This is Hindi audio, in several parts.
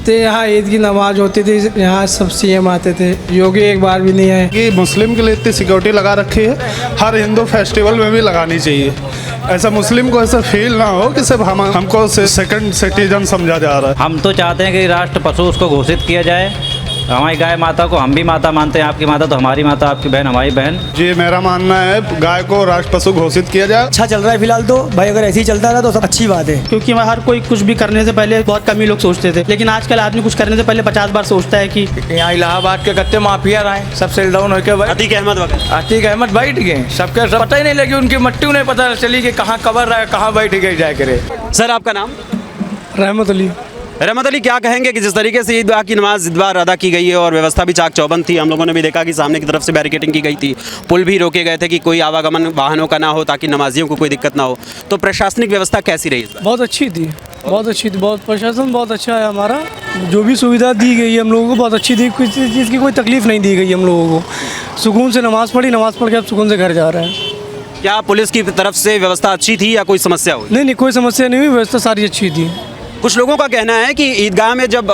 तो यहाँ ईद की नमाज होती थी, यहाँ सब सीएम आते थे, योगी एक बार भी नहीं आए। कि मुस्लिम के लिए इतनी सिक्योरिटी लगा रखी है, हर हिंदू फेस्टिवल में भी लगानी चाहिए। ऐसा मुस्लिम को ऐसा फील ना हो कि सिर्फ हमको सेकंड सिटीजन समझा जा रहा है। हम तो चाहते हैं कि राष्ट्र पशु उसको घोषित किया जाए। हमारी गाय माता को हम भी माता मानते हैं, आपकी माता तो हमारी माता, आपकी बहन हमारी बहन। जी मेरा मानना है गाय को राष्ट्र पशु घोषित किया जाए। अच्छा चल रहा है फिलहाल तो भाई, अगर ऐसे ही चलता रहा तो सब अच्छी बात है, क्योंकि हर कोई कुछ भी करने से पहले बहुत कम ही लोग सोचते थे, लेकिन आजकल आदमी कुछ करने से पहले 50 बार सोचता है कि यहाँ इलाहाबाद के कत्ते माफिया रहे, सब सेल डाउन होकर अतीक अहमद बैठ गए, सबके सब पता ही नहीं लगी, उनकी मट्टी नहीं पता चली कि कहाँ कबर रहा है, कहाँ बैठ गए जाए करे। सर आपका नाम? रहमत अली। रहमत अली, क्या कहेंगे कि जिस तरीके से ईद की नमाज इस बार अदा की गई है और व्यवस्था भी चाक चौबंद थी, हम लोगों ने भी देखा कि सामने की तरफ से बैरिकेटिंग की गई थी, पुल भी रोके गए थे कि कोई आवागमन वाहनों का ना हो ताकि नमाजियों को कोई दिक्कत ना हो, तो प्रशासनिक व्यवस्था कैसी रही इस बार? बहुत अच्छी थी, बहुत अच्छी थी, बहुत प्रशासन बहुत अच्छा है हमारा, जो भी सुविधा दी गई है हम लोगों को बहुत अच्छी थी, किसी चीज़ की कोई तकलीफ़ नहीं दी गई हम लोगों को। सुकून से नमाज़ पढ़ी, नमाज़ पढ़ के अब सुकून से घर जा रहे हैं। क्या पुलिस की तरफ से व्यवस्था अच्छी थी या कोई समस्या हुई? नहीं, कोई समस्या नहीं हुई, व्यवस्था सारी अच्छी थी। कुछ लोगों का कहना है कि ईदगाह में जब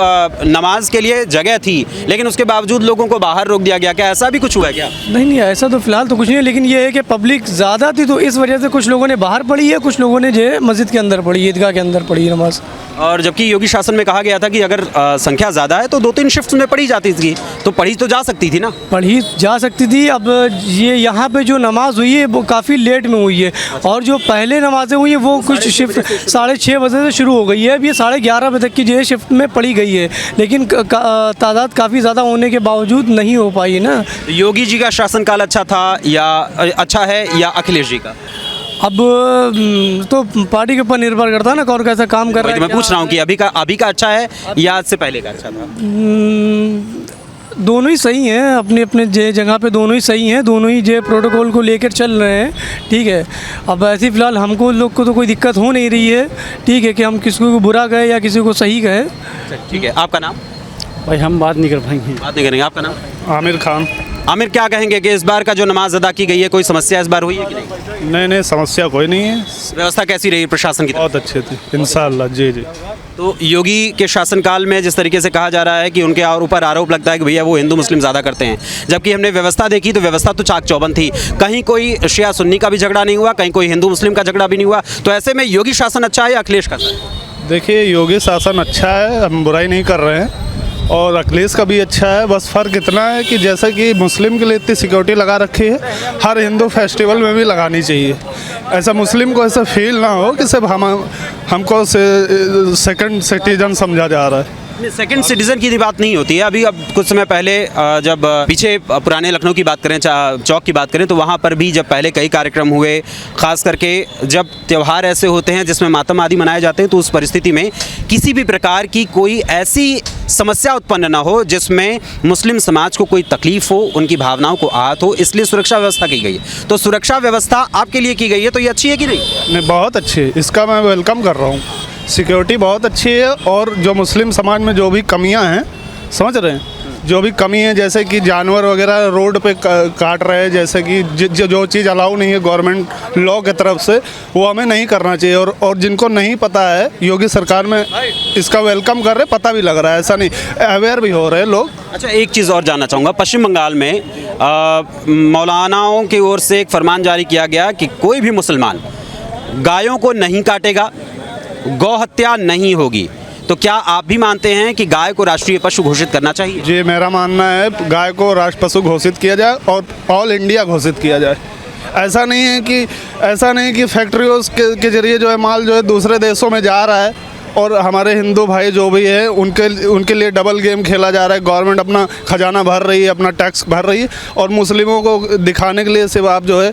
नमाज के लिए जगह थी लेकिन उसके बावजूद लोगों को बाहर रोक दिया गया, क्या ऐसा भी कुछ हुआ है क्या? नहीं, ऐसा तो फिलहाल तो कुछ नहीं है, लेकिन ये है कि पब्लिक ज़्यादा थी तो इस वजह से कुछ लोगों ने बाहर पढ़ी है, कुछ लोगों ने जो है मस्जिद के अंदर पढ़ी, ईदगाह के अंदर पढ़ी नमाज। और जबकि योगी शासन में कहा गया था कि अगर संख्या ज़्यादा है तो 2-3 शिफ्ट में पढ़ी जाती थी, तो पढ़ी तो जा सकती थी ना? पढ़ी जा सकती थी। अब ये यहाँ पे जो नमाज हुई है वो काफ़ी लेट में हुई है, और जो पहले नमाज़ें हुई हैं वो कुछ शिफ्ट 6:30 बजे से शुरू हो गई है, अब ये 11:30 बजे तक की जो है शिफ्ट में पढ़ी गई है, लेकिन तादाद काफ़ी ज़्यादा होने के बावजूद नहीं हो पाई ना। योगी जी का शासनकाल अच्छा था या अच्छा है या अखिलेश जी का? अब तो पार्टी के ऊपर निर्भर करता है ना, कौन कैसा काम कर रहा है। मैं पूछ रहा हूँ कि अभी का अच्छा है या आज से पहले का अच्छा था? दोनों ही सही हैं, अपने अपने जगह पे दोनों ही सही हैं, दोनों ही जो प्रोटोकॉल को लेकर चल रहे हैं, ठीक है। अब ऐसे फ़िलहाल हमको लोग को तो कोई दिक्कत हो नहीं रही है, ठीक है, कि हम किसी को बुरा कहें या किसी को सही कहें। ठीक है, आपका नाम? भाई हम बात नहीं कर पाएंगे। बात नहीं करेंगे। आपका नाम? आमिर खान। आमिर, क्या कहेंगे कि इस बार का जो नमाज अदा की गई है कोई समस्या इस बार हुई है कि नहीं? नहीं, समस्या कोई नहीं है, व्यवस्था कैसी रही प्रशासन की? बहुत अच्छी थी इंशाअल्लाह। जी। तो योगी के शासनकाल में जिस तरीके से कहा जा रहा है कि उनके ऊपर आरोप लगता है कि भैया वो हिंदू मुस्लिम ज़्यादा करते हैं, जबकि हमने व्यवस्था देखी तो व्यवस्था तो चाक चौबंद थी, कहीं कोई शिया सुन्नी का भी झगड़ा नहीं हुआ, कहीं कोई हिंदू मुस्लिम का झगड़ा भी नहीं हुआ, तो ऐसे में योगी शासन अच्छा है या अखिलेश का? देखिए योगी शासन अच्छा है, हम बुराई नहीं कर रहे हैं, और अखिलेश का भी अच्छा है, बस फ़र्क इतना है कि जैसे कि मुस्लिम के लिए इतनी सिक्योरिटी लगा रखी है, हर हिंदू फेस्टिवल में भी लगानी चाहिए। ऐसा मुस्लिम को ऐसा फील ना हो कि सिर्फ हमको सेकंड सिटीजन समझा जा रहा है। सेकंड सिटीजन की बात नहीं होती है। अभी अब कुछ समय पहले जब पीछे पुराने लखनऊ की बात करें, चौक की बात करें, तो वहाँ पर भी जब पहले कई कार्यक्रम हुए, ख़ास करके जब त्यौहार ऐसे होते हैं जिसमें मातम आदि मनाए जाते हैं, तो उस परिस्थिति में किसी भी प्रकार की कोई ऐसी समस्या उत्पन्न ना हो जिसमें मुस्लिम समाज को कोई तकलीफ हो, उनकी भावनाओं को आहत हो, इसलिए सुरक्षा व्यवस्था की गई है। तो सुरक्षा व्यवस्था आपके लिए की गई है, तो ये अच्छी है कि नहीं? नहीं, बहुत अच्छी है, इसका मैं वेलकम कर रहा हूँ। सिक्योरिटी बहुत अच्छी है, और जो मुस्लिम समाज में जो भी कमियां हैं, समझ रहे हैं, जो भी कमी है, जैसे कि जानवर वगैरह रोड पे काट रहे हैं, जैसे कि जो चीज़ अलाउ नहीं है गवर्नमेंट लॉ की तरफ से, वो हमें नहीं करना चाहिए। और जिनको नहीं पता है, योगी सरकार में इसका वेलकम कर रहे, पता भी लग रहा है, ऐसा नहीं, अवेयर भी हो रहे हैं लोग। अच्छा, एक चीज़ और जानना चाहूँगा, पश्चिम बंगाल में मौलानाओं की ओर से एक फरमान जारी किया गया कि कोई भी मुसलमान गायों को नहीं काटेगा, गौ हत्या नहीं होगी, तो क्या आप भी मानते हैं कि गाय को राष्ट्रीय पशु घोषित करना चाहिए? जी मेरा मानना है गाय को राष्ट्र पशु घोषित किया जाए और ऑल इंडिया घोषित किया जाए। ऐसा नहीं कि फैक्ट्रियों के जरिए जो है माल जो है दूसरे देशों में जा रहा है, और हमारे हिंदू भाई जो भी है उनके लिए डबल गेम खेला जा रहा है। गवर्नमेंट अपना खजाना भर रही है, अपना टैक्स भर रही है, और मुस्लिमों को दिखाने के लिए सिर्फ आप जो है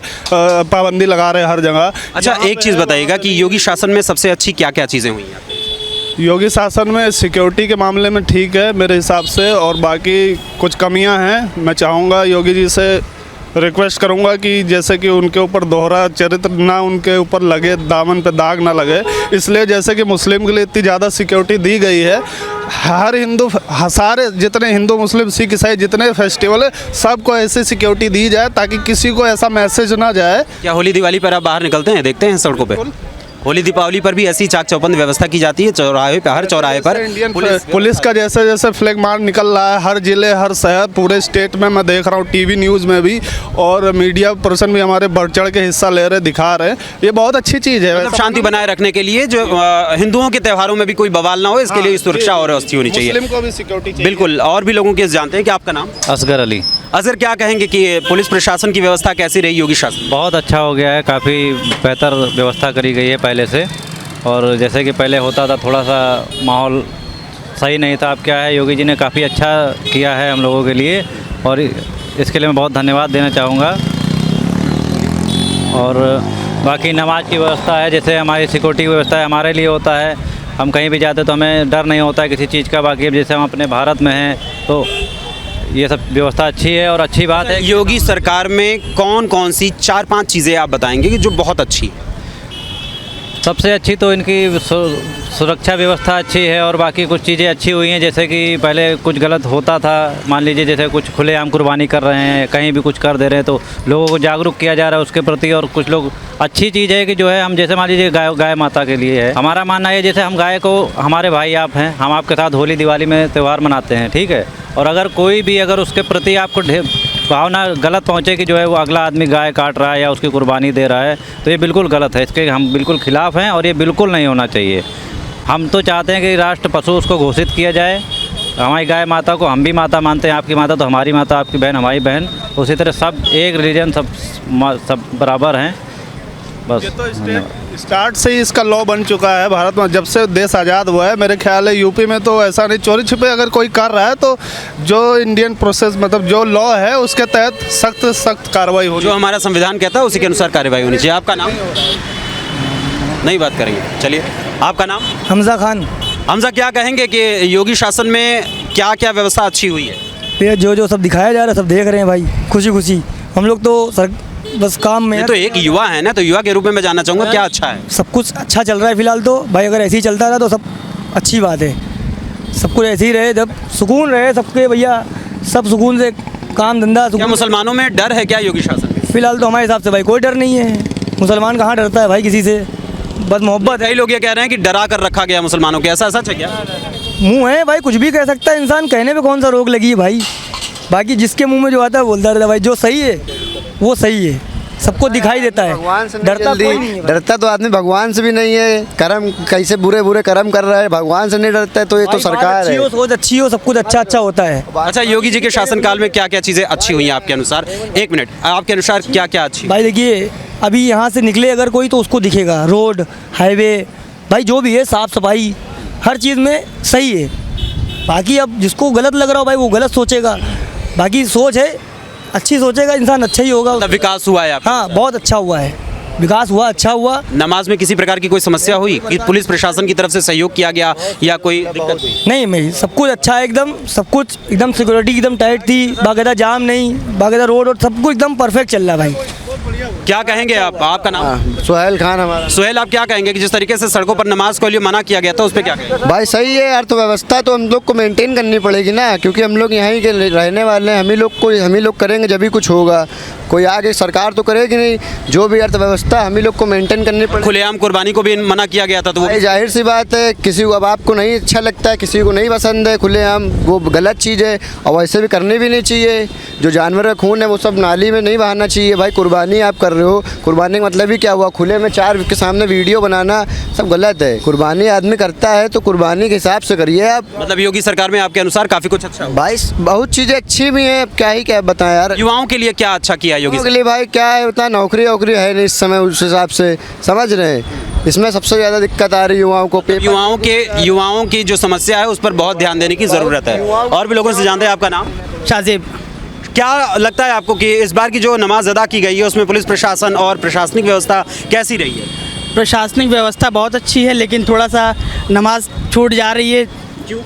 पाबंदी लगा रहे हैं हर जगह। अच्छा, एक चीज़ बताइएगा कि योगी शासन में सबसे अच्छी क्या क्या चीज़ें हुई हैं? योगी शासन में सिक्योरिटी के मामले में ठीक है मेरे हिसाब से, और बाकी कुछ कमियां हैं। मैं चाहूँगा योगी जी से रिक्वेस्ट करूंगा कि जैसे कि उनके ऊपर दोहरा चरित्र ना उनके ऊपर लगे, दामन पे दाग ना लगे, इसलिए जैसे कि मुस्लिम के लिए इतनी ज़्यादा सिक्योरिटी दी गई है, हर हिंदू, सारे जितने हिंदू मुस्लिम सिख ईसाई जितने फेस्टिवल है सबको ऐसी सिक्योरिटी दी जाए ताकि किसी को ऐसा मैसेज ना जाए। क्या होली दिवाली पर आप बाहर निकलते हैं, देखते हैं सड़कों पे? होली दीपावली पर भी ऐसी चाक चौबंद व्यवस्था की जाती है चौराहे पे, हर चौराहे पर इंडियन पुलिस का जैसे जैसे फ्लैग मार्च निकल रहा है हर जिले हर शहर पूरे स्टेट में, मैं देख रहा हूँ टीवी न्यूज़ में भी, और मीडिया पर्सन भी हमारे बढ़ चढ़ के हिस्सा ले रहे, दिखा रहे हैं। ये बहुत अच्छी चीज़ है। मतलब शांति बनाए रखने के लिए जो हिंदुओं के त्योहारों में भी कोई बवाल ना हो, इसके लिए सुरक्षा और व्यवस्था होनी चाहिए। मुस्लिम को भी सिक्योरिटी चाहिए। बिल्कुल। और भी लोगों के जानते हैं कि आपका नाम? असगर अली। असर, क्या कहेंगे कि पुलिस प्रशासन की व्यवस्था कैसी रही योगी शासन? बहुत अच्छा हो गया है, काफ़ी बेहतर व्यवस्था करी गई है पहले से। और जैसे कि पहले होता था थोड़ा सा माहौल सही नहीं था, अब क्या है योगी जी ने काफ़ी अच्छा किया है हम लोगों के लिए, और इसके लिए मैं बहुत धन्यवाद देना चाहूँगा। और बाकी नमाज की व्यवस्था है, जैसे हमारी सिक्योरिटी की व्यवस्था है, हमारे लिए होता है, हम कहीं भी जाते तो हमें डर नहीं होता है किसी चीज़ का। बाकी अब जैसे हम अपने भारत में हैं तो ये सब व्यवस्था अच्छी है, और अच्छी बात है। योगी सरकार में कौन कौन सी 4-5 चीज़ें आप बताएंगे कि जो बहुत अच्छी है? सबसे अच्छी तो इनकी सुरक्षा व्यवस्था अच्छी है, और बाकी कुछ चीज़ें अच्छी हुई हैं, जैसे कि पहले कुछ गलत होता था, मान लीजिए जैसे कुछ खुलेआम कुर्बानी कर रहे हैं, कहीं भी कुछ कर दे रहे हैं, तो लोगों को जागरूक किया जा रहा है उसके प्रति। और कुछ लोग अच्छी चीज़ है कि जो है हम जैसे मान लीजिए गाय माता के लिए है, हमारा मानना है जैसे हम गाय को, हमारे भाई आप हैं, हम आपके साथ होली दिवाली में त्यौहार मनाते हैं, ठीक है, और अगर कोई भी अगर उसके प्रति आपको भावना गलत पहुँचे कि जो है वो अगला आदमी गाय काट रहा है या उसकी कुर्बानी दे रहा है, तो ये बिल्कुल गलत है, इसके हम बिल्कुल खिलाफ़ हैं, और ये बिल्कुल नहीं होना चाहिए। हम तो चाहते हैं कि राष्ट्र पशु उसको घोषित किया जाए। हमारी गाय माता को हम भी माता मानते हैं, आपकी माता तो हमारी माता, आपकी बहन हमारी बहन, उसी तरह सब एक रिलीजन, सब बराबर हैं। बस ये तो स्टार्ट से ही इसका लॉ बन चुका है भारत में, जब से देश आज़ाद हुआ है। मेरे ख्याल है यूपी में तो ऐसा नहीं, चोरी छिपे अगर कोई कर रहा है तो जो इंडियन प्रोसेस मतलब जो लॉ है उसके तहत सख्त कार्रवाई होगी। जो हमारा संविधान कहता है उसी के अनुसार कार्रवाई होनी चाहिए। आपका नाम? नहीं बात करेंगे, चलिए। आपका नाम? हमजा खान। हमजा, क्या कहेंगे कि योगी शासन में क्या क्या व्यवस्था अच्छी हुई है? ये जो सब दिखाया जा रहा है सब देख रहे हैं भाई, खुशी खुशी। हम लोग तो बस काम में ये तो एक युवा है ना, तो युवा के रूप में मैं जानना चाहूँगा क्या अच्छा है? सब कुछ अच्छा चल रहा है फिलहाल तो भाई, अगर ऐसे ही चलता रहा तो सब अच्छी बात है। सब कुछ ऐसे ही रहे, जब सुकून रहे सबके भैया, सब सुकून से काम धंधा। क्या मुसलमानों में डर है क्या योगी शासन में? फिलहाल तो हमारे हिसाब से भाई कोई डर नहीं है, मुसलमान कहाँ डरता है भाई किसी से, बस मोहब्बत है। कई लोग ये कह रहे हैं कि डरा कर रखा गया मुसलमानों के, ऐसा सच है क्या? मुंह है भाई, कुछ भी कह सकता है इंसान, कहने पे कौन सा रोक लगी है भाई। बाकी जिसके मुंह में जो आता है बोलता रहता है भाई, जो सही है वो सही है, सबको दिखाई देता है। भगवान से डरता कोई नहीं है। डरता तो आदमी भगवान से भी नहीं है, कर्म कैसे बुरे बुरे कर्म कर रहा है, भगवान से नहीं डरता है, तो ये तो सरकार अच्छी है। हो, सोच अच्छी हो, सब कुछ अच्छा होता है। अच्छा, योगी जी के शासनकाल में क्या क्या चीज़ें अच्छी हुई हैं आपके अनुसार? एक मिनट, आपके अनुसार क्या क्या अच्छी? भाई देखिए, अभी यहाँ से निकले अगर कोई तो उसको दिखेगा रोड, हाईवे, भाई जो भी है, साफ़ सफाई हर चीज़ में सही है। बाकी अब जिसको गलत लग रहा हो भाई वो गलत सोचेगा, बाकी सोच है अच्छी, सोचेगा इंसान अच्छा ही होगा। मतलब विकास हुआ है आपका? हाँ, बहुत अच्छा हुआ है, विकास हुआ, अच्छा हुआ। नमाज में किसी प्रकार की कोई समस्या हुई कि पुलिस प्रशासन की तरफ से सहयोग किया गया या कोई दिक्कत हुई? नहीं, सब कुछ अच्छा है एकदम, सब कुछ एकदम, सिक्योरिटी एकदम टाइट थी, बाकायदा जाम नहीं, बाकायदा रोड और सब कुछ एकदम परफेक्ट चल रहा है भाई। क्या कहेंगे आप? आपका नाम? सुहेल खान हमारा। सुहेल, आप क्या कहेंगे कि जिस तरीके से सड़कों पर नमाज को लिए मना किया गया था उस पर क्या कहेंगे? भाई सही है, अर्थव्यवस्था तो हम लोग को मेंटेन करनी पड़ेगी ना, क्योंकि हम लोग यहीं के रहने वाले हैं, हम ही लोग करेंगे जब भी कुछ होगा। कोई आगे सरकार तो करेगी नहीं, जो भी अर्थव्यवस्था हम ही लोग को मेंटेन करनी पड़ेगी। खुलेआम कुर्बानी को भी मना किया गया था, तो वो भाई जाहिर सी बात है, किसी को अब आपको नहीं अच्छा लगता है, किसी को नहीं पसंद है खुलेआम, वो गलत चीज़ है, और वैसे भी करनी भी नहीं चाहिए। जो जानवर का खून है वो सब नाली में नहीं बहाना चाहिए। भाई कुर्बानी आप कर रहे हो, कुर्बानी का मतलब ही क्या हुआ? खुले में 4 के सामने वीडियो बनाना सब गलत है। कुर्बानी आदमी करता है तो कुर्बानी के हिसाब से करिए आप। मतलब योगी सरकार में आपके अनुसार काफ़ी कुछ अच्छा हुआ? भाई बहुत चीज़ें अच्छी भी हैं, अब क्या बताएं यार। युवाओं के लिए क्या अच्छा किया योगी? के लिए भाई क्या है, उतना नौकरी वोकरी है नहीं इस समय, उस हिसाब से समझ रहे हैं, इसमें सबसे ज़्यादा दिक्कत आ रही है युवाओं को। युवाओं की जो समस्या है उस पर बहुत ध्यान देने की ज़रूरत है। और भी लोगों से जानते हैं। आपका नाम? शाजिब। क्या लगता है आपको कि इस बार की जो नमाज अदा की गई है उसमें पुलिस प्रशासन और प्रशासनिक व्यवस्था कैसी रही है? प्रशासनिक व्यवस्था बहुत अच्छी है, लेकिन थोड़ा सा नमाज छूट जा रही है। क्यों?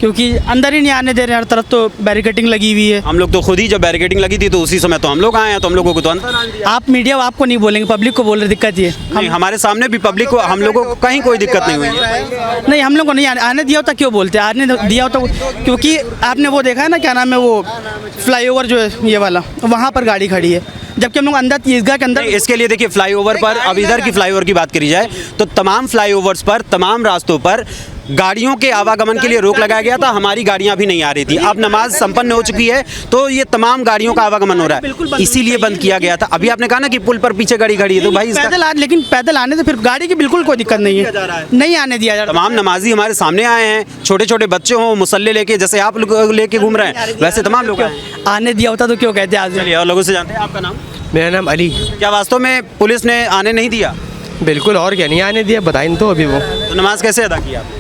क्योंकि अंदर ही नहीं आने दे रहे हैं, हर तरफ तो बैरिकेटिंग लगी हुई है। हम लोग तो खुद ही जब बैरिकेडिंग लगी थी तो उसी समय तो हम लोग आए हैं, तो हम लोगों को तो अंदर आने दिया। आप मीडिया आपको नहीं बोलेंगे, पब्लिक को बोल रहे, दिक्कत ये नहीं, हमारे सामने भी पब्लिक को, हम लोगों को कहीं कोई दिक्कत नहीं हुई है। नहीं, हम लोग को नहीं आने दिया होता, क्यों बोलते आने दिया होता, क्योंकि आपने वो देखा है ना, क्या नाम है वो फ्लाईओवर जो है ये वाला, वहाँ पर गाड़ी खड़ी है, जबकि हम लोग अंदर ईदगाह के अंदर। इसके लिए देखिए फ्लाईओवर पर, अब इधर की फ्लाईओवर की बात करी जाए तो तमाम फ्लाईओवर्स पर, तमाम रास्तों पर गाड़ियों के आवागमन के लिए रोक लगाया गया था। हमारी गाड़ियां भी नहीं आ रही थी। अब नमाज संपन्न हो चुकी है तो ये तमाम गाड़ियों का आवागमन हो रहा है, इसीलिए बंद किया गया था। अभी आपने कहा ना कि पुल पर पीछे गाड़ी खड़ी है, तो भाई लेकिन पैदल आने से फिर गाड़ी की बिल्कुल कोई दिक्कत नहीं है, नहीं आने दिया जा रहा। तमाम नमाजी हमारे सामने आए हैं, छोटे छोटे बच्चे हों, मुसल्ले लेके, जैसे आप लोग लेके घूम रहे हैं, वैसे तमाम लोग आने दिया होता तो क्यों कहते आज। चलिए और लोगों से जानते हैं, आपका नाम? मेरा नाम अली। क्या वास्तव में पुलिस ने आने नहीं दिया? बिल्कुल, और क्या नहीं आने दिया, बताएं तो अभी वो। तो नमाज कैसे अदा की आपने?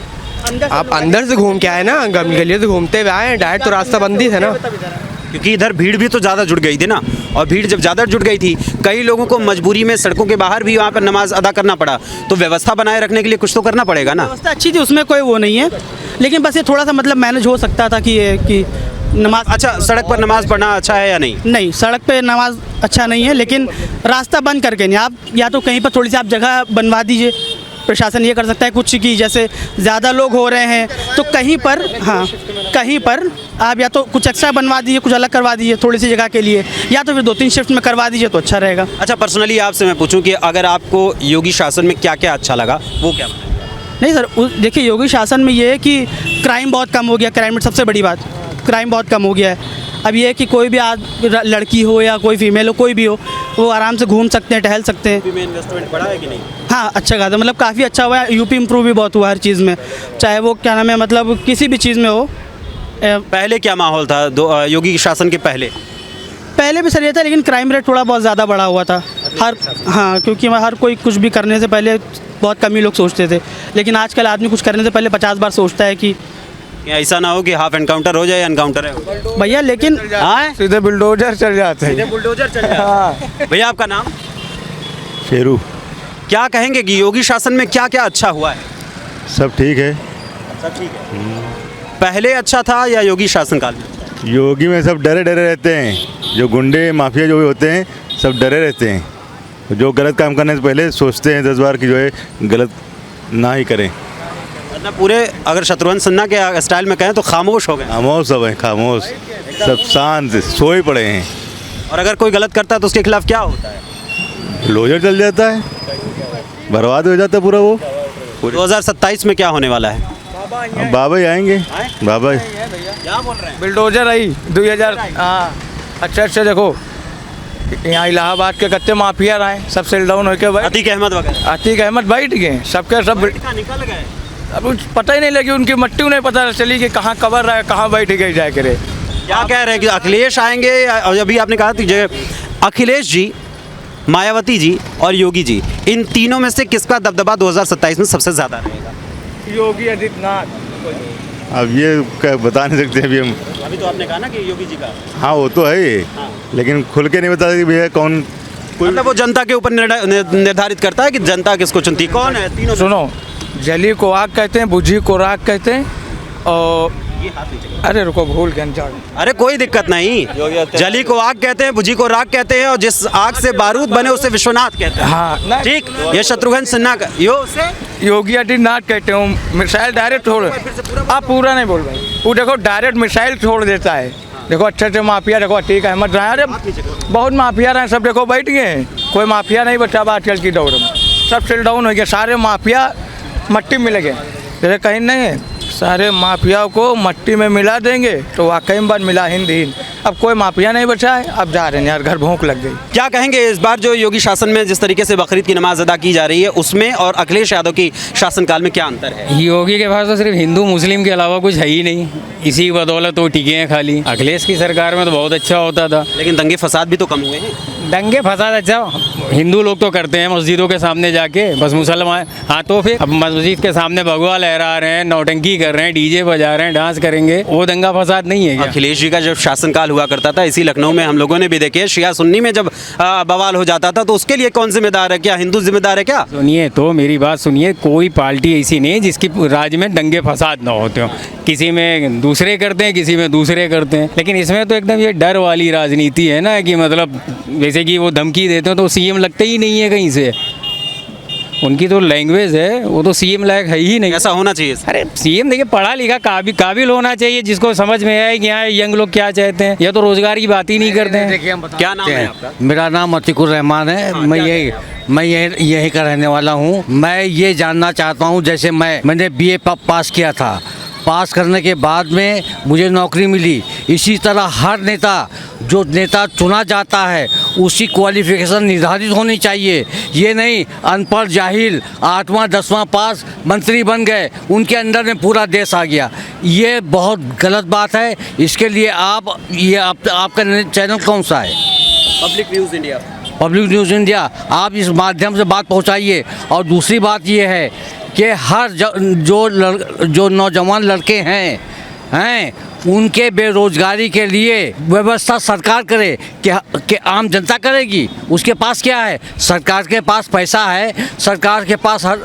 आप अंदर से घूम के आए ना, गलियों से घूमते हुए आए, डायरेक्ट तो रास्ता बंद ही था ना, क्योंकि इधर भीड़ भी तो ज़्यादा जुट गई थी ना, और भीड़ जब ज़्यादा जुट गई थी, कई लोगों को मजबूरी में सड़कों के बाहर भी वहाँ पर नमाज अदा करना पड़ा, तो व्यवस्था बनाए रखने के लिए कुछ तो करना पड़ेगा ना। व्यवस्था अच्छी थी, उसमें कोई वो नहीं है, लेकिन बस ये थोड़ा सा मतलब मैनेज हो सकता था कि नमाज। अच्छा, सड़क पर नमाज पढ़ना अच्छा है या नहीं? नहीं, सड़क पे नमाज अच्छा नहीं है, लेकिन रास्ता बंद करके नहीं, आप या तो कहीं पर थोड़ी सी आप जगह बनवा दीजिए, प्रशासन ये कर सकता है कुछ की, जैसे ज़्यादा लोग हो रहे हैं तो कहीं पर, हाँ कहीं पर आप या तो कुछ एक्स्ट्रा बनवा दीजिए, कुछ अलग करवा दीजिए थोड़ी सी जगह के लिए, या तो फिर 2-3 शिफ्ट में करवा दीजिए तो अच्छा रहेगा। अच्छा, पर्सनली आपसे मैं पूछूं कि अगर आपको योगी शासन में क्या क्या अच्छा लगा, वो क्या? नहीं सर, देखिए योगी शासन में ये है कि क्राइम बहुत कम हो गया, क्राइम में सबसे बड़ी बात, क्राइम बहुत कम हो गया है। अब ये है कि कोई भी लड़की हो या कोई फीमेल हो, कोई भी हो, वो आराम से घूम सकते हैं, टहल सकते हैं। में इन्वेस्टमेंट बढ़ा है कि नहीं? हाँ, अच्छा खासा, मतलब काफ़ी अच्छा हुआ है, यूपी इम्प्रूव भी बहुत हुआ हर चीज़ में, चाहे वो क्या नाम है, मतलब किसी भी चीज़ में हो। पहले क्या माहौल था योगी शासन के पहले? पहले भी सर ये था, लेकिन क्राइम रेट थोड़ा बहुत ज़्यादा बढ़ा हुआ था हाँ, क्योंकि हर कोई कुछ भी करने से पहले बहुत कम ही लोग सोचते थे, लेकिन आजकल आदमी कुछ करने से पहले 50 बार सोचता है कि ऐसा ना हो कि हाफ एनकाउंटर हो जाए, एनकाउंटर है भैया, लेकिन सीधे बुलडोजर चल जाते हैं। बुलडोजर चल जाए। भैया आपका नाम? शेरू। क्या कहेंगे कि योगी शासन में क्या क्या अच्छा हुआ है? सब ठीक है। सब ठीक है। पहले अच्छा था या योगी शासन काल में? योगी में सब डरे डरे रहते हैं, जो गुंडे माफिया जो भी होते हैं सब डरे रहते हैं, जो गलत काम करने से पहले सोचते हैं 10 बार कि जो है गलत ना ही करें। मतलब पूरे अगर शत्रुघ्न सिन्हा के स्टाइल में कहें तो खामोश हो गए। खामोश सब हैं, खामोश, सब शांत सोए पड़े हैं। और अगर कोई गलत करता है तो उसके खिलाफ क्या होता है? लोजर चल जाता है, बर्बाद हो जाता है पूरा वो। 2027 में क्या होने वाला है? अब बाबा ही आएंगे, बाबा। क्या बोल रहे हैं? बुलडोजर आई 2000। हाँ, अच्छा देखो, यहाँ इलाहाबाद के कच्चे माफिया रहे, सब सेल डाउन होके भाई, अतीक अहमद वगैरह, अतीक अहमद बैठ गए, सबके सब निकल गए। अब पता ही नहीं लगी, उनकी मट्टी नहीं पता चली कि कहाँ कवर रहा है, कहाँ बैठ गई जाए करे। क्या कह रहे हैं कि अखिलेश आएंगे? और अभी आपने कहा कि अखिलेश जी, मायावती जी और योगी जी, इन तीनों में से किसका दबदबा 2027 में सबसे ज़्यादा रहेगा? योगी आदित्यनाथ। अब ये क्या बता नहीं सकते अभी हम। अभी तो आपने कहा ना कि योगी जी का। हाँ वो तो है ही, लेकिन खुल के नहीं बता सकते भैया कौन। मतलब वो जनता के ऊपर निर्धारित करता है कि जनता किसको चुनती, कौन है तीनों? सुनो, जली को आग कहते हैं, बुझी को राग कहते हैं, और अरे रुको भूल गए। अरे कोई दिक्कत नहीं, जली को आग कहते हैं, बुझी को राग कहते हैं, और जिस आग से बारूद बने उसे विश्वनाथ कहते हैं। हाँ ठीक, ये शत्रुघ्न सिन्हा का योगी आदित्यनाथ कहते हैं। मिसाइल डायरेक्ट छोड़, आप पूरा नहीं बोल भाई, वो देखो डायरेक्ट मिसाइल छोड़ देता है। देखो अच्छे माफिया, देखो अतीक अहमद रहे, अरे बहुत माफिया रहे, सब देखो बैठ गए, कोई माफिया नहीं बचा आजकल की दौड़ में, सब सेल डाउन हो गया, सारे माफिया मट्टी में लगे। जैसे कहीं नहीं है, सारे माफिया को मट्टी में मिला देंगे तो वाकई में बात मिला हिंद। अब कोई माफिया नहीं बचा है, अब जा रहे हैं यार, घर भूख लग गई। क्या कहेंगे इस बार जो योगी शासन में जिस तरीके से बकरीद की नमाज अदा की जा रही है, उसमें और अखिलेश यादव की शासनकाल में क्या अंतर है? योगी के पास तो सिर्फ हिंदू मुस्लिम के अलावा कुछ है ही नहीं, इसी की बदौलत वो टिके हैं खाली। अखिलेश की सरकार में तो बहुत अच्छा होता था, लेकिन दंगे फसाद भी तो कम हुए हैं। दंगे फसाद अच्छा हिंदू लोग तो करते हैं मस्जिदों के सामने जाके, बस मुसलमान हाँ तो फिर अब मस्जिद के सामने भगवा लहरा रहे हैं, नौटंकी कर रहे हैं, डीजे बजा रहे हैं, डांस करेंगे, वो दंगा फसाद नहीं है क्या? अखिलेश जी का जब शासनकाल हुआ करता था इसी लखनऊ में हम लोगों ने भी देखे, शिया सुन्नी में जब बवाल हो जाता था तो उसके लिए कौन जिम्मेदार है? क्या हिंदू जिम्मेदार है क्या? सुनिए तो मेरी बात सुनिए, कोई पार्टी ऐसी नहीं है जिसकी राज्य में दंगे फसाद ना होते हो। किसी में दूसरे करते हैं, किसी में दूसरे करते हैं, लेकिन इसमें तो एकदम ये डर वाली राजनीति है ना कि मतलब जैसे कि वो धमकी देते हो तो सीएम लगते ही नहीं है कहीं से। उनकी तो लैंग्वेज है, वो तो सीएम लायक है ही नहीं। ऐसा होना चाहिए। अरे सीएम देखिए पढ़ा लिखा काबिल होना चाहिए, जिसको समझ में आए कि यहाँ यंग लोग क्या चाहते हैं। ये तो रोजगार की बात ही नहीं करते हैं। क्या नाम है आपका? मेरा नाम अतीकुर रहमान है। मैं यही का रहने वाला हूँ। मैं ये जानना चाहता हूँ, जैसे मैंने बीए पास किया था, पास करने के बाद में मुझे नौकरी मिली। इसी तरह हर जो नेता चुना जाता है उसकी क्वालिफिकेशन निर्धारित होनी चाहिए। ये नहीं अनपढ़ जाहिल 8वां 10वां पास मंत्री बन गए, उनके अंडर में पूरा देश आ गया। ये बहुत गलत बात है। इसके लिए आपका चैनल कौन सा है? Public news India. Public news India, आप इस माध्यम से बात पहुंचाइए। और दूसरी बात ये है कि हर जो नौजवान लड़के हैं उनके बेरोजगारी के लिए व्यवस्था सरकार करे कि आम जनता करेगी। उसके पास क्या है? सरकार के पास पैसा है, सरकार के पास हर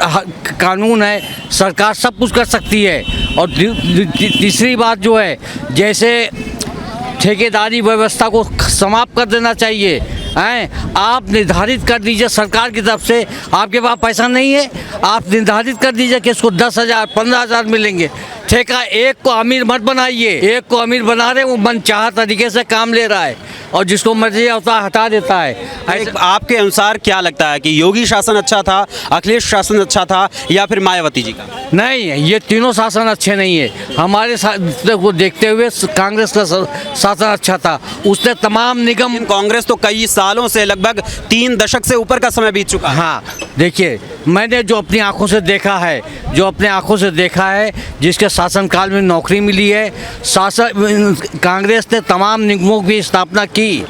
कानून है, सरकार सब कुछ कर सकती है। और तीसरी बात जो है, जैसे ठेकेदारी व्यवस्था को समाप्त कर देना चाहिए। आप निर्धारित कर दीजिए सरकार की तरफ से, आपके पास पैसा नहीं है, आप निर्धारित कर दीजिए कि इसको 10,000 15,000 मिलेंगे। ठेका एक को अमीर मत बनाइए। एक को अमीर बना रहे, वो मनचाहा तरीके से काम ले रहा है और जिसको मर्जी होता है हटा देता है। आपके अनुसार क्या लगता है कि योगी शासन अच्छा था, अखिलेश शासन अच्छा था या फिर मायावती जी का? नहीं, ये तीनों शासन अच्छे नहीं है। हमारे को देखते हुए कांग्रेस का शासन अच्छा था। उसने तमाम निगम, कांग्रेस तो कई सालों से लगभग 3 दशक से ऊपर का समय बीत चुका है। हाँ देखिए, मैंने जो अपनी आंखों से देखा है, जिसके शासनकाल में नौकरी मिली है, कांग्रेस ने तमाम निगमों की स्थापना की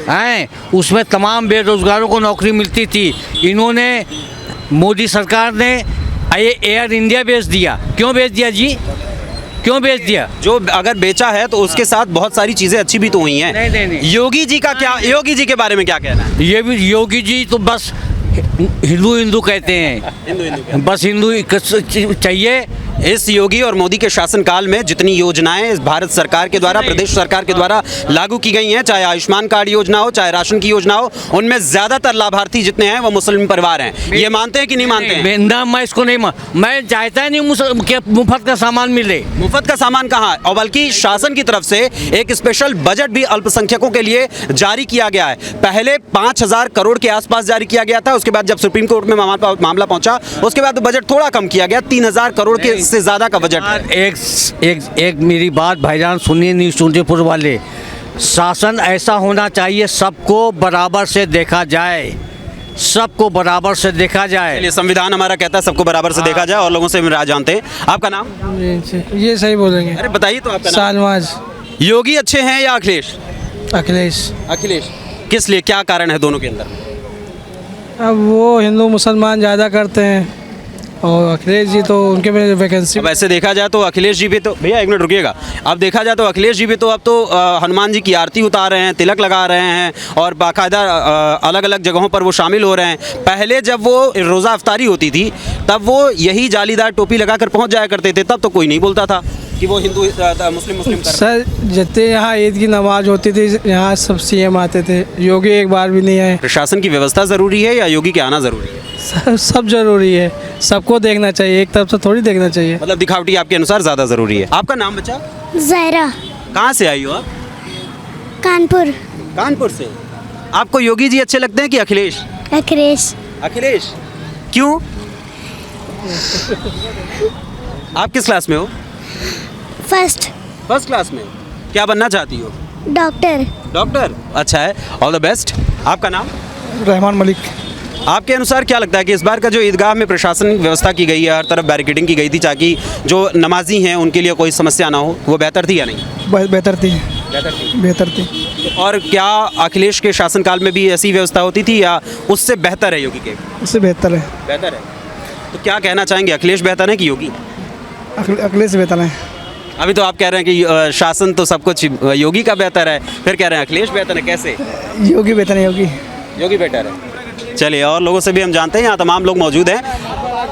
है, उसमें तमाम बेरोजगारों को नौकरी मिलती थी। इन्होंने, मोदी सरकार ने एयर इंडिया बेच दिया। क्यों बेच दिया जी? क्यों बेच दिया? जो अगर बेचा है तो उसके साथ बहुत सारी चीजें अच्छी भी तो हुई हैं। नहीं। योगी जी का क्या, योगी जी के बारे में क्या कहना है? ये भी योगी जी तो बस हिंदू कहते हैं, बस हिंदू चाहिए। इस योगी और मोदी के शासनकाल में जितनी योजनाएं इस भारत सरकार के द्वारा, प्रदेश सरकार के द्वारा लागू की गई हैं, चाहे आयुष्मान कार्ड योजना हो, चाहे राशन की योजना हो, उनमें ज्यादातर लाभार्थी जितने हैं वो मुस्लिम परिवार हैं। ये मानते हैं कि नहीं मानते हैं? मैं इसको नहीं मैं चाहता ही नहीं मुफ्त का सामान मिले। मुफ्त का सामान कहाँ? और बल्कि शासन की तरफ से एक स्पेशल बजट भी अल्पसंख्यकों के लिए जारी किया गया है। पहले 5,000 करोड़ के आसपास जारी किया गया था, उसके बाद जब सुप्रीम कोर्ट में मामला पहुंचा उसके बाद बजट थोड़ा कम किया गया, 3,000 करोड़ के से ज्यादा का बजट है। एक मेरी बात भाईजान सुनिए, न्यूज़ 24 वाले, शासन ऐसा होना चाहिए सबको बराबर से देखा जाए, सबको बराबर से देखा जाए। ये संविधान हमारा कहता है सबको बराबर से देखा जाए और लोगों से राज जानते हैं। आपका नाम? ये सही बोलेंगे। अरे बताइए तो आपका नाम। शाहनवाज। योगी अच्छे हैं या अखिलेश? अखिलेश। किस लिए, क्या कारण है दोनों के अंदर? अब वो हिंदू मुसलमान ज़्यादा करते हैं और अखिलेश जी तो उनके में वैकेंसी। वैसे देखा जाए तो अखिलेश जी भी तो, भैया एक मिनट रुकिएगा, अब देखा जाए तो अखिलेश जी भी तो अब तो हनुमान जी की आरती उतार रहे हैं, तिलक लगा रहे हैं और बाकायदा अलग अलग जगहों पर वो शामिल हो रहे हैं। पहले जब वो रोज़ा अफ्तारी होती थी तब वो यही जालीदार टोपी लगाकर पहुंच जाया करते थे, तब तो कोई नहीं बोलता था कि वो हिंदू मुस्लिम कर। सर जितने यहाँ ईद की नमाज होती थी यहाँ सब सीएम आते थे, योगी एक बार भी नहीं आए। प्रशासन की व्यवस्था ज़रूरी है या योगी के आना ज़रूरी है? सब जरूरी है, सबको देखना चाहिए, एक तरफ से थोड़ी देखना चाहिए। मतलब दिखावटी आपके अनुसार ज़्यादा ज़रूरी है। आपका नाम बच्चा? ज़ायरा। कहाँ से आई हो आप? कानपुर। कानपुर से। आपको योगी जी अच्छे लगते हैं कि अखिलेश? अखिलेश क्यों? आप किस क्लास में हो? फर्स्ट क्लास में। क्या बनना चाहती हो? डॉक्टर। अच्छा है, ऑल द बेस्ट। आपका नाम? रहमान मलिक। आपके अनुसार क्या लगता है कि इस बार का जो ईदगाह में प्रशासन व्यवस्था की गई है, हर तरफ बैरिकेडिंग की गई थी ताकि जो नमाजी हैं उनके लिए कोई समस्या ना हो, वो बेहतर थी या नहीं? बेहतर थी। बेहतर थी। और क्या अखिलेश के शासनकाल में भी ऐसी व्यवस्था होती थी या उससे बेहतर है योगी के? उससे बेहतर है। बेहतर है। तो क्या कहना चाहेंगे, अखिलेश बेहतर है कि योगी? अखिलेश बेहतर है। अभी तो आप कह रहे हैं कि शासन तो सब कुछ योगी का बेहतर है, फिर कह रहे हैं अखिलेश बेहतर है, कैसे? योगी बेहतर है। योगी बेटर है। चलिए और लोगों से भी हम जानते हैं, यहाँ तमाम लोग मौजूद हैं।